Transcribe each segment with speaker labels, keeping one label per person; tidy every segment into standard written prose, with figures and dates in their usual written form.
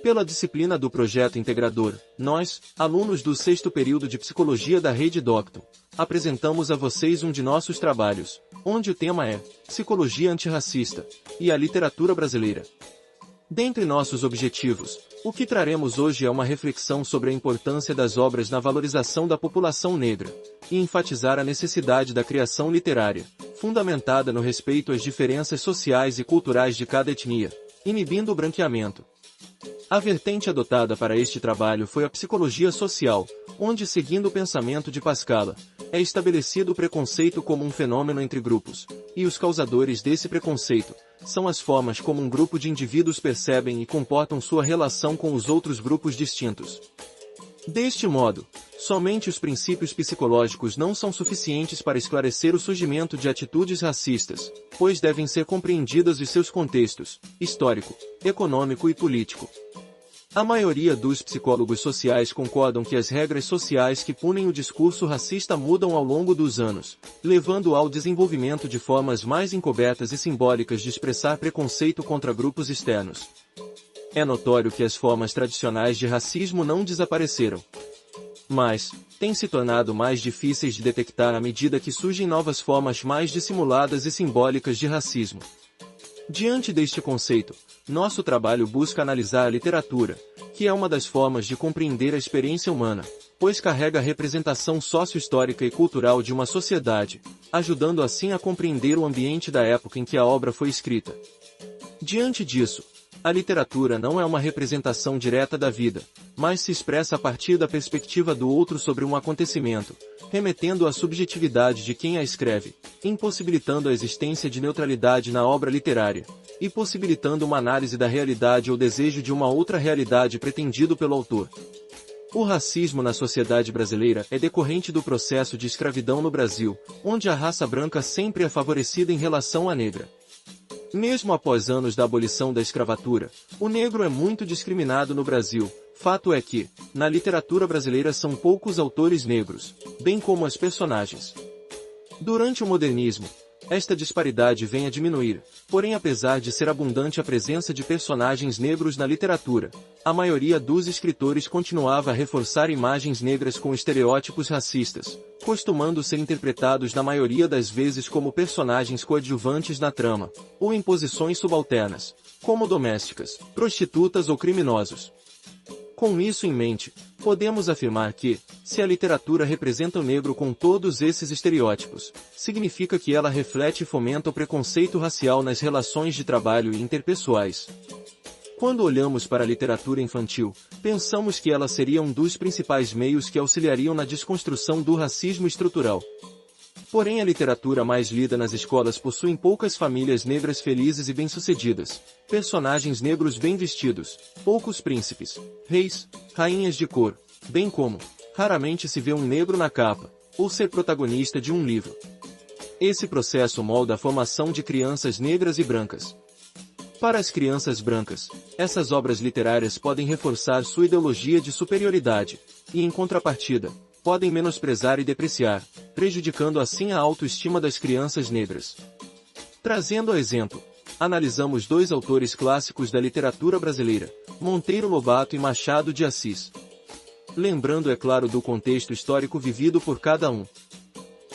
Speaker 1: Pela disciplina do Projeto Integrador, nós, alunos do 6º período de Psicologia da Rede Docton, apresentamos a vocês um de nossos trabalhos, onde o tema é Psicologia Antirracista e a Literatura Brasileira. Dentre nossos objetivos, o que traremos hoje é uma reflexão sobre a importância das obras na valorização da população negra, e enfatizar a necessidade da criação literária, fundamentada no respeito às diferenças sociais e culturais de cada etnia, inibindo o branqueamento. A vertente adotada para este trabalho foi a psicologia social, onde, seguindo o pensamento de Pascal, é estabelecido o preconceito como um fenômeno entre grupos, e os causadores desse preconceito são as formas como um grupo de indivíduos percebem e comportam sua relação com os outros grupos distintos. Deste modo, somente os princípios psicológicos não são suficientes para esclarecer o surgimento de atitudes racistas, pois devem ser compreendidas os seus contextos, histórico, econômico e político. A maioria dos psicólogos sociais concordam que as regras sociais que punem o discurso racista mudam ao longo dos anos, levando ao desenvolvimento de formas mais encobertas e simbólicas de expressar preconceito contra grupos externos. É notório que as formas tradicionais de racismo não desapareceram, mas têm se tornado mais difíceis de detectar à medida que surgem novas formas mais dissimuladas e simbólicas de racismo. Diante deste conceito, nosso trabalho busca analisar a literatura, que é uma das formas de compreender a experiência humana, pois carrega a representação sócio-histórica e cultural de uma sociedade, ajudando assim a compreender o ambiente da época em que a obra foi escrita. Diante disso, a literatura não é uma representação direta da vida, mas se expressa a partir da perspectiva do outro sobre um acontecimento, remetendo à subjetividade de quem a escreve, impossibilitando a existência de neutralidade na obra literária, e possibilitando uma análise da realidade ou desejo de uma outra realidade pretendido pelo autor. O racismo na sociedade brasileira é decorrente do processo de escravidão no Brasil, onde a raça branca sempre é favorecida em relação à negra. Mesmo após anos da abolição da escravatura, o negro é muito discriminado no Brasil. Fato é que, na literatura brasileira são poucos autores negros, bem como as personagens. Durante o modernismo, esta disparidade vem a diminuir, porém apesar de ser abundante a presença de personagens negros na literatura, a maioria dos escritores continuava a reforçar imagens negras com estereótipos racistas, costumando ser interpretados na maioria das vezes como personagens coadjuvantes na trama, ou em posições subalternas, como domésticas, prostitutas ou criminosos. Com isso em mente, podemos afirmar que, se a literatura representa o negro com todos esses estereótipos, significa que ela reflete e fomenta o preconceito racial nas relações de trabalho e interpessoais. Quando olhamos para a literatura infantil, pensamos que ela seria um dos principais meios que auxiliariam na desconstrução do racismo estrutural. Porém a literatura mais lida nas escolas possui poucas famílias negras felizes e bem-sucedidas, personagens negros bem vestidos, poucos príncipes, reis, rainhas de cor, bem como, raramente se vê um negro na capa, ou ser protagonista de um livro. Esse processo molda a formação de crianças negras e brancas. Para as crianças brancas, essas obras literárias podem reforçar sua ideologia de superioridade, e em contrapartida, podem menosprezar e depreciar, prejudicando assim a autoestima das crianças negras. Trazendo a exemplo, analisamos dois autores clássicos da literatura brasileira, Monteiro Lobato e Machado de Assis. Lembrando, é claro, do contexto histórico vivido por cada um.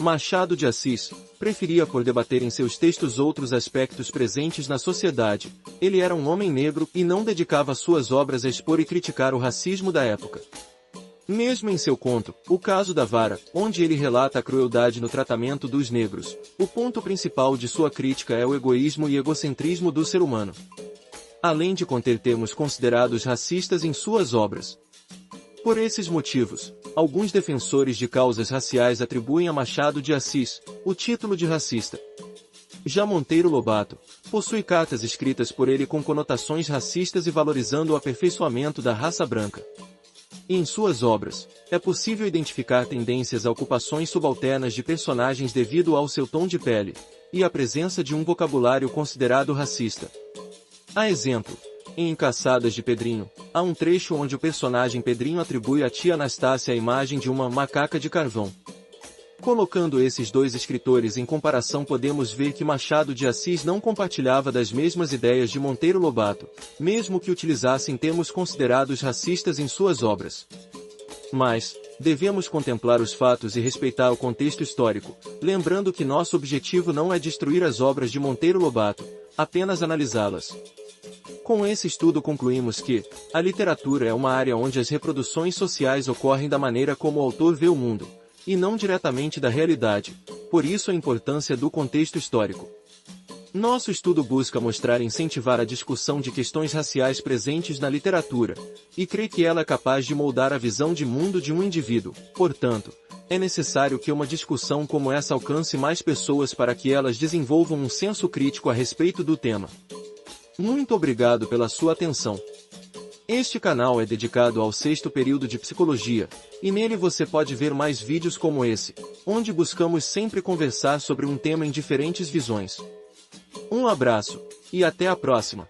Speaker 1: Machado de Assis preferia por debater em seus textos outros aspectos presentes na sociedade. Ele era um homem negro e não dedicava suas obras a expor e criticar o racismo da época. Mesmo em seu conto, O Caso da Vara, onde ele relata a crueldade no tratamento dos negros, o ponto principal de sua crítica é o egoísmo e egocentrismo do ser humano. Além de conter termos considerados racistas em suas obras. Por esses motivos, alguns defensores de causas raciais atribuem a Machado de Assis o título de racista. Já Monteiro Lobato possui cartas escritas por ele com conotações racistas e valorizando o aperfeiçoamento da raça branca. E em suas obras, é possível identificar tendências a ocupações subalternas de personagens devido ao seu tom de pele, e à presença de um vocabulário considerado racista. A exemplo, em Caçadas de Pedrinho, há um trecho onde o personagem Pedrinho atribui à tia Anastácia a imagem de uma macaca de carvão. Colocando esses dois escritores em comparação, podemos ver que Machado de Assis não compartilhava das mesmas ideias de Monteiro Lobato, mesmo que utilizassem termos considerados racistas em suas obras. Mas, devemos contemplar os fatos e respeitar o contexto histórico, lembrando que nosso objetivo não é destruir as obras de Monteiro Lobato, apenas analisá-las. Com esse estudo concluímos que a literatura é uma área onde as reproduções sociais ocorrem da maneira como o autor vê o mundo, e não diretamente da realidade, por isso a importância do contexto histórico. Nosso estudo busca mostrar e incentivar a discussão de questões raciais presentes na literatura, e crê que ela é capaz de moldar a visão de mundo de um indivíduo. Portanto, é necessário que uma discussão como essa alcance mais pessoas para que elas desenvolvam um senso crítico a respeito do tema. Muito obrigado pela sua atenção. Este canal é dedicado ao 6º período de Psicologia, e nele você pode ver mais vídeos como esse, onde buscamos sempre conversar sobre um tema em diferentes visões. Um abraço, e até a próxima!